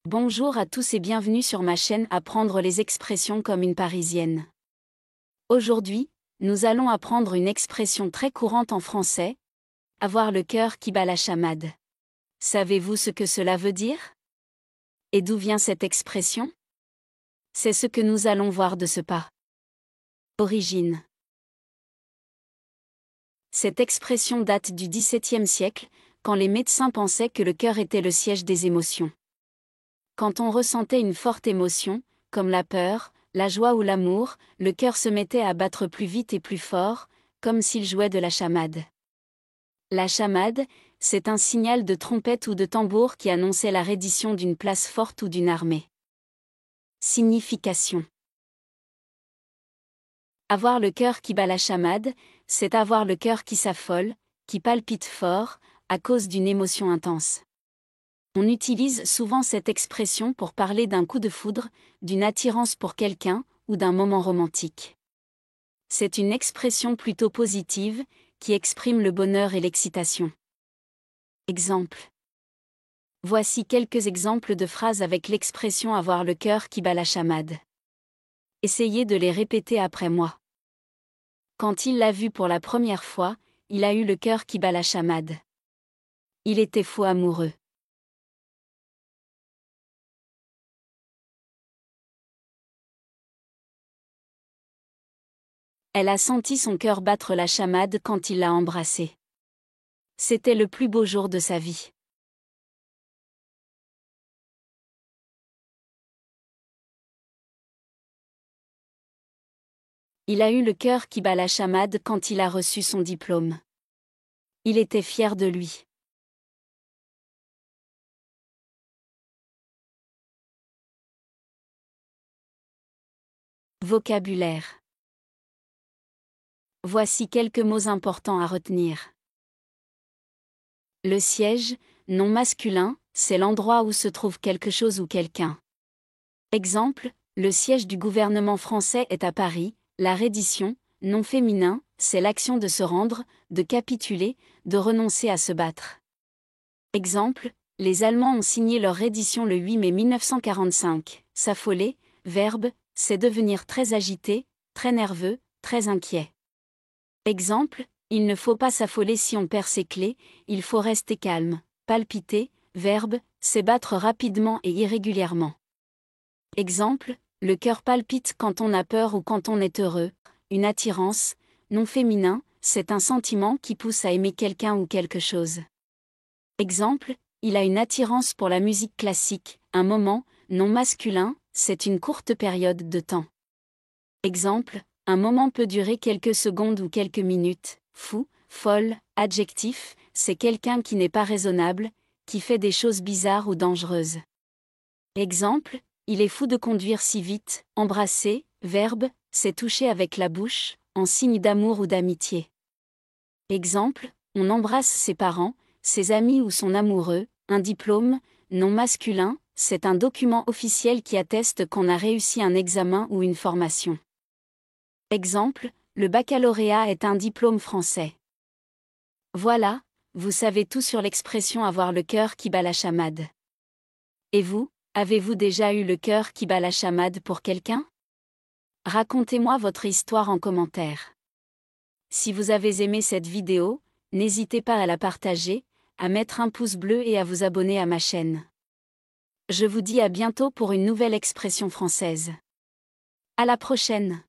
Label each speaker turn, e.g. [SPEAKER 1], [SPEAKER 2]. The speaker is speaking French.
[SPEAKER 1] Bonjour à tous et bienvenue sur ma chaîne Apprendre les expressions comme une Parisienne. Aujourd'hui, nous allons apprendre une expression très courante en français, avoir le cœur qui bat la chamade. Savez-vous ce que cela veut dire? Et d'où vient cette expression? C'est ce que nous allons voir de ce pas. Origine. Cette expression date du XVIIe siècle, quand les médecins pensaient que le cœur était le siège des émotions. Quand on ressentait une forte émotion, comme la peur, la joie ou l'amour, le cœur se mettait à battre plus vite et plus fort, comme s'il jouait de la chamade. La chamade, c'est un signal de trompette ou de tambour qui annonçait la reddition d'une place forte ou d'une armée. Signification. Avoir le cœur qui bat la chamade, c'est avoir le cœur qui s'affole, qui palpite fort, à cause d'une émotion intense. On utilise souvent cette expression pour parler d'un coup de foudre, d'une attirance pour quelqu'un, ou d'un moment romantique. C'est une expression plutôt positive, qui exprime le bonheur et l'excitation. Exemple. Voici quelques exemples de phrases avec l'expression avoir le cœur qui bat la chamade. Essayez de les répéter après moi. Quand il l'a vue pour la première fois, il a eu le cœur qui bat la chamade. Il était fou amoureux. Elle a senti son cœur battre la chamade quand il l'a embrassée. C'était le plus beau jour de sa vie. Il a eu le cœur qui bat la chamade quand il a reçu son diplôme. Il était fier de lui. Vocabulaire. Voici quelques mots importants à retenir. Le siège, nom masculin, c'est l'endroit où se trouve quelque chose ou quelqu'un. Exemple, le siège du gouvernement français est à Paris. La reddition, nom féminin, c'est l'action de se rendre, de capituler, de renoncer à se battre. Exemple, les Allemands ont signé leur reddition le 8 mai 1945. S'affoler, verbe, c'est devenir très agité, très nerveux, très inquiet. Exemple, il ne faut pas s'affoler si on perd ses clés, il faut rester calme. Palpiter, verbe, c'est battre rapidement et irrégulièrement. Exemple, le cœur palpite quand on a peur ou quand on est heureux. Une attirance, nom féminin, c'est un sentiment qui pousse à aimer quelqu'un ou quelque chose. Exemple, il a une attirance pour la musique classique. Un moment, nom masculin, c'est une courte période de temps. Exemple, un moment peut durer quelques secondes ou quelques minutes. Fou, folle, adjectif, c'est quelqu'un qui n'est pas raisonnable, qui fait des choses bizarres ou dangereuses. Exemple, il est fou de conduire si vite. Embrasser, verbe, c'est toucher avec la bouche, en signe d'amour ou d'amitié. Exemple, on embrasse ses parents, ses amis ou son amoureux. Un diplôme, nom masculin, c'est un document officiel qui atteste qu'on a réussi un examen ou une formation. Exemple, le baccalauréat est un diplôme français. Voilà, vous savez tout sur l'expression avoir le cœur qui bat la chamade. Et vous, avez-vous déjà eu le cœur qui bat la chamade pour quelqu'un? Racontez-moi votre histoire en commentaire. Si vous avez aimé cette vidéo, n'hésitez pas à la partager, à mettre un pouce bleu et à vous abonner à ma chaîne. Je vous dis à bientôt pour une nouvelle expression française. À la prochaine!